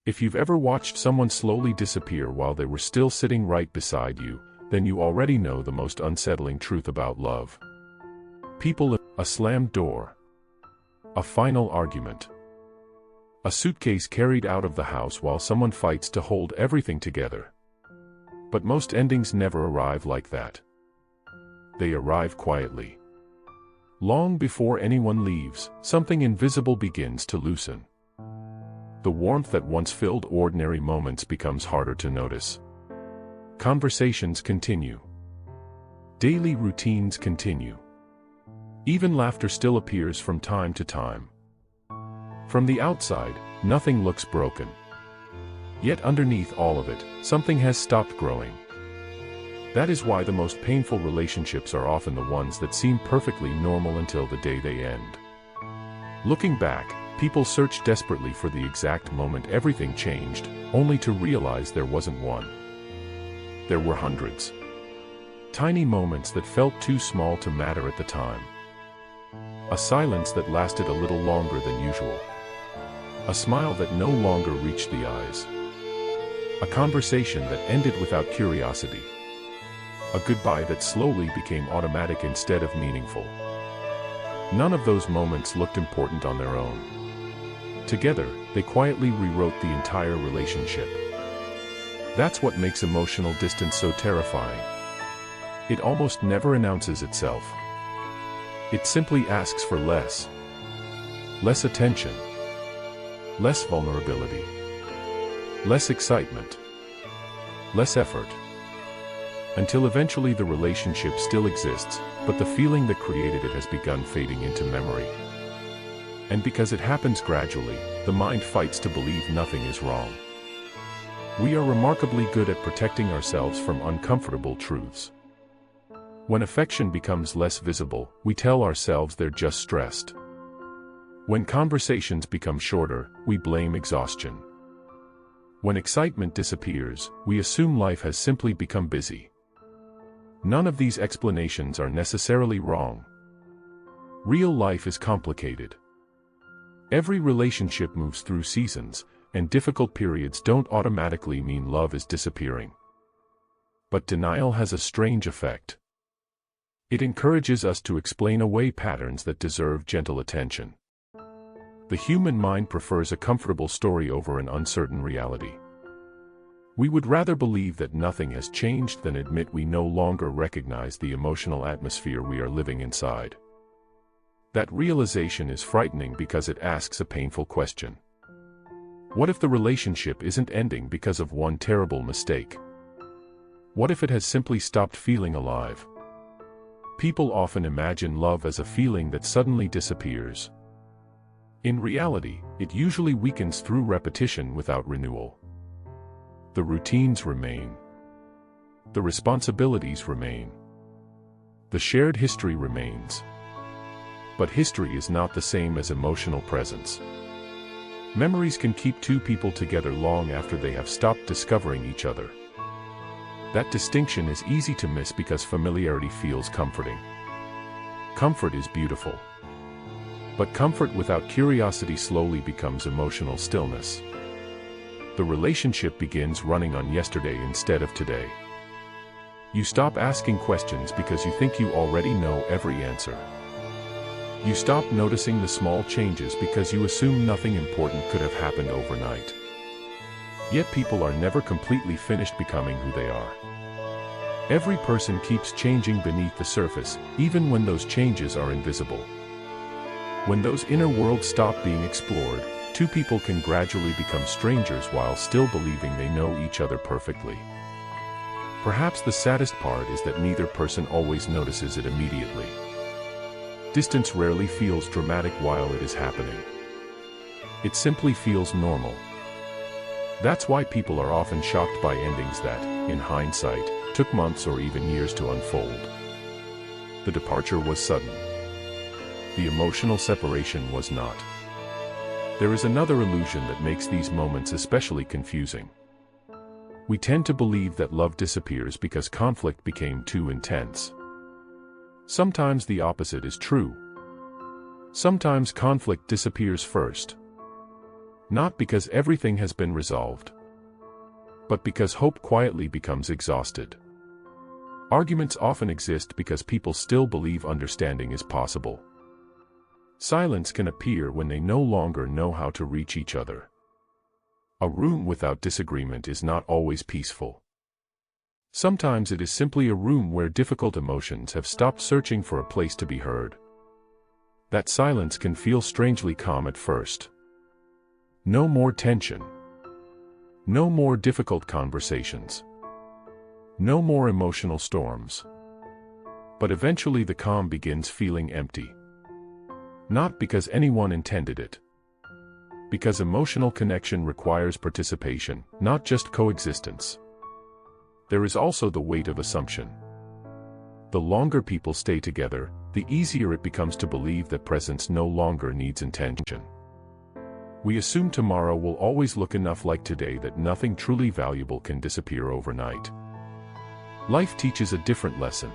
If you've ever watched someone slowly disappear while they were still sitting right beside you, then you already know the most unsettling truth about love. People, a slammed door, a final argument, a suitcase carried out of the house while someone fights to hold everything together. But most endings never arrive like that. They arrive quietly. Long before anyone leaves, something invisible begins to loosen. The warmth that once filled ordinary moments becomes harder to notice. Conversations continue. Daily routines continue. Even laughter still appears from time to time. From the outside, nothing looks broken. Yet underneath all of it, something has stopped growing. That is why the most painful relationships are often the ones that seem perfectly normal until the day they end. Looking back, people search desperately for the exact moment everything changed, only to realize there wasn't one. There were hundreds. Tiny moments that felt too small to matter at the time. A silence that lasted a little longer than usual. A smile that no longer reached the eyes. A conversation that ended without curiosity. A goodbye that slowly became automatic instead of meaningful. None of those moments looked important on their own. Together, they quietly rewrote the entire relationship. That's what makes emotional distance so terrifying. It almost never announces itself. It simply asks for less. Less attention. Less vulnerability. Less excitement. Less effort. Until eventually the relationship still exists, but the feeling that created it has begun fading into memory. And because it happens gradually, the mind fights to believe nothing is wrong. We are remarkably good at protecting ourselves from uncomfortable truths. When affection becomes less visible, we tell ourselves they're just stressed. When conversations become shorter, we blame exhaustion. When excitement disappears, we assume life has simply become busy. None of these explanations are necessarily wrong. Real life is complicated. Every relationship moves through seasons, and difficult periods don't automatically mean love is disappearing. But denial has a strange effect. It encourages us to explain away patterns that deserve gentle attention. The human mind prefers a comfortable story over an uncertain reality. We would rather believe that nothing has changed than admit we no longer recognize the emotional atmosphere we are living inside. That realization is frightening because it asks a painful question. What if the relationship isn't ending because of one terrible mistake? What if it has simply stopped feeling alive? People often imagine love as a feeling that suddenly disappears. In reality, it usually weakens through repetition without renewal. The routines remain. The responsibilities remain. The shared history remains. But history is not the same as emotional presence. Memories can keep two people together long after they have stopped discovering each other. That distinction is easy to miss because familiarity feels comforting. Comfort is beautiful. But comfort without curiosity slowly becomes emotional stillness. The relationship begins running on yesterday instead of today. You stop asking questions because you think you already know every answer. You stop noticing the small changes because you assume nothing important could have happened overnight. Yet people are never completely finished becoming who they are. Every person keeps changing beneath the surface, even when those changes are invisible. When those inner worlds stop being explored, two people can gradually become strangers while still believing they know each other perfectly. Perhaps the saddest part is that neither person always notices it immediately. Distance rarely feels dramatic while it is happening. It simply feels normal. That's why people are often shocked by endings that, in hindsight, took months or even years to unfold. The departure was sudden. The emotional separation was not. There is another illusion that makes these moments especially confusing. We tend to believe that love disappears because conflict became too intense. Sometimes the opposite is true. Sometimes conflict disappears first. Not because everything has been resolved, but because hope quietly becomes exhausted. Arguments often exist because people still believe understanding is possible. Silence can appear when they no longer know how to reach each other. A room without disagreement is not always peaceful. Sometimes it is simply a room where difficult emotions have stopped searching for a place to be heard. That silence can feel strangely calm at first. No more tension. No more difficult conversations. No more emotional storms. But eventually the calm begins feeling empty. Not because anyone intended it. Because emotional connection requires participation, not just coexistence. There is also the weight of assumption. The longer people stay together, the easier it becomes to believe that presence no longer needs intention. We assume tomorrow will always look enough like today that nothing truly valuable can disappear overnight. Life teaches a different lesson.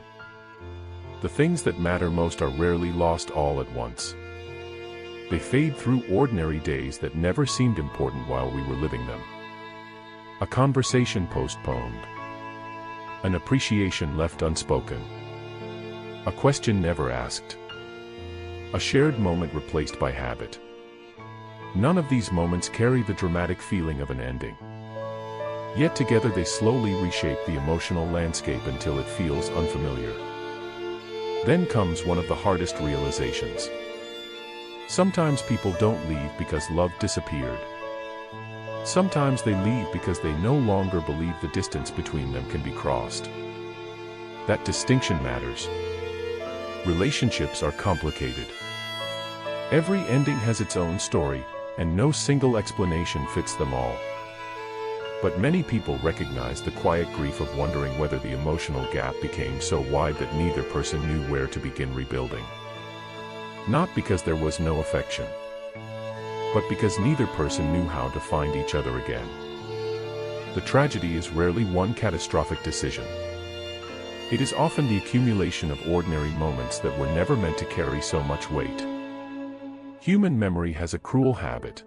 The things that matter most are rarely lost all at once. They fade through ordinary days that never seemed important while we were living them. A conversation postponed. An appreciation left unspoken. A question never asked. A shared moment replaced by habit. None of these moments carry the dramatic feeling of an ending. Yet together they slowly reshape the emotional landscape until it feels unfamiliar. Then comes one of the hardest realizations. Sometimes people don't leave because love disappeared. Sometimes they leave because they no longer believe the distance between them can be crossed. That distinction matters. Relationships are complicated. Every ending has its own story, and no single explanation fits them all. But many people recognize the quiet grief of wondering whether the emotional gap became so wide that neither person knew where to begin rebuilding. Not because there was no affection, but because neither person knew how to find each other again. The tragedy is rarely one catastrophic decision. It is often the accumulation of ordinary moments that were never meant to carry so much weight. Human memory has a cruel habit.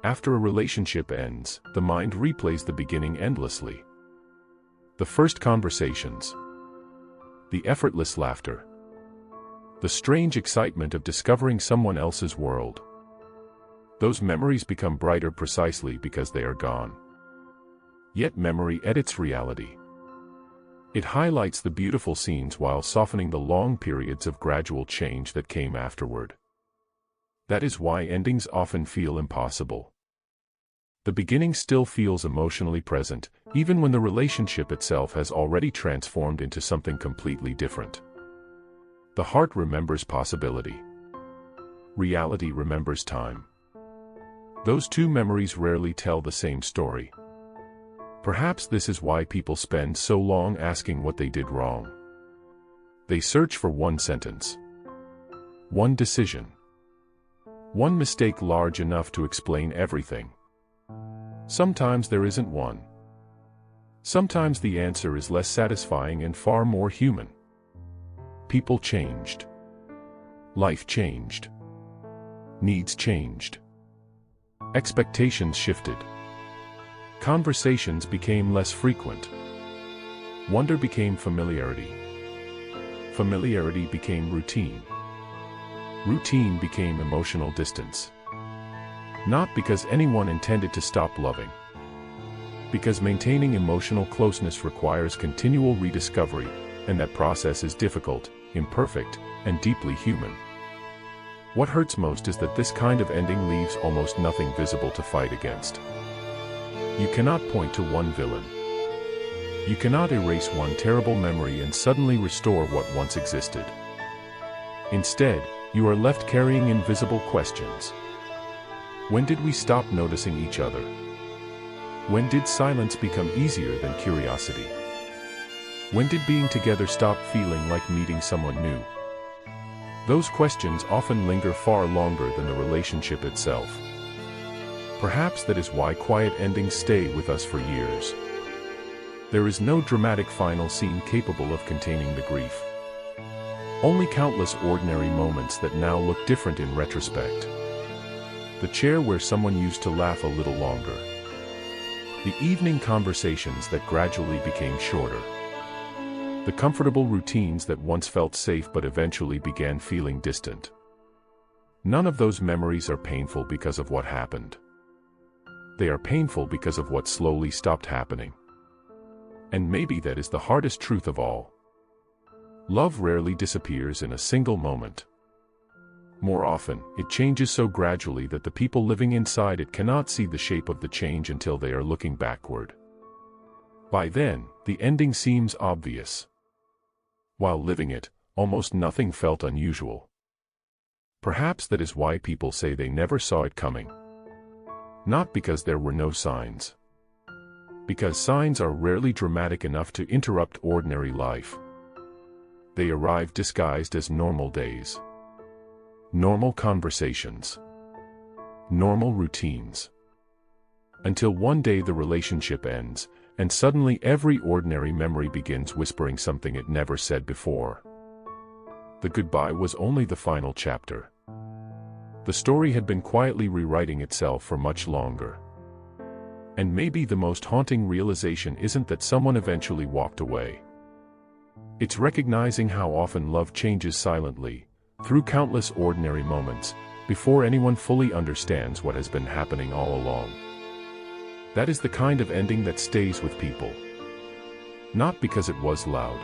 After a relationship ends, the mind replays the beginning endlessly. The first conversations. The effortless laughter. The strange excitement of discovering someone else's world. Those memories become brighter precisely because they are gone. Yet memory edits reality. It highlights the beautiful scenes while softening the long periods of gradual change that came afterward. That is why endings often feel impossible. The beginning still feels emotionally present, even when the relationship itself has already transformed into something completely different. The heart remembers possibility. Reality remembers time. Those two memories rarely tell the same story. Perhaps this is why people spend so long asking what they did wrong. They search for one sentence. One decision. One mistake large enough to explain everything. Sometimes there isn't one. Sometimes the answer is less satisfying and far more human. People changed. Life changed. Needs changed. Expectations shifted. Conversations became less frequent. Wonder became familiarity. Familiarity became routine. Routine became emotional distance. Not because anyone intended to stop loving. Because maintaining emotional closeness requires continual rediscovery, and that process is difficult, imperfect, and deeply human. What hurts most is that this kind of ending leaves almost nothing visible to fight against. You cannot point to one villain. You cannot erase one terrible memory and suddenly restore what once existed. Instead, you are left carrying invisible questions. When did we stop noticing each other? When did silence become easier than curiosity? When did being together stop feeling like meeting someone new? Those questions often linger far longer than the relationship itself. Perhaps that is why quiet endings stay with us for years. There is no dramatic final scene capable of containing the grief. Only countless ordinary moments that now look different in retrospect. The chair where someone used to laugh a little longer. The evening conversations that gradually became shorter. The comfortable routines that once felt safe but eventually began feeling distant. None of those memories are painful because of what happened. They are painful because of what slowly stopped happening. And maybe that is the hardest truth of all. Love rarely disappears in a single moment. More often, it changes so gradually that the people living inside it cannot see the shape of the change until they are looking backward. By then, the ending seems obvious. While living it, almost nothing felt unusual. Perhaps that is why people say they never saw it coming. Not because there were no signs. Because signs are rarely dramatic enough to interrupt ordinary life. They arrive disguised as normal days. Normal conversations. Normal routines. Until one day the relationship ends, and suddenly every ordinary memory begins whispering something it never said before. The goodbye was only the final chapter. The story had been quietly rewriting itself for much longer. And maybe the most haunting realization isn't that someone eventually walked away. It's recognizing how often love changes silently, through countless ordinary moments, before anyone fully understands what has been happening all along. That is the kind of ending that stays with people. Not because it was loud,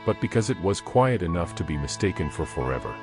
but because it was quiet enough to be mistaken for forever.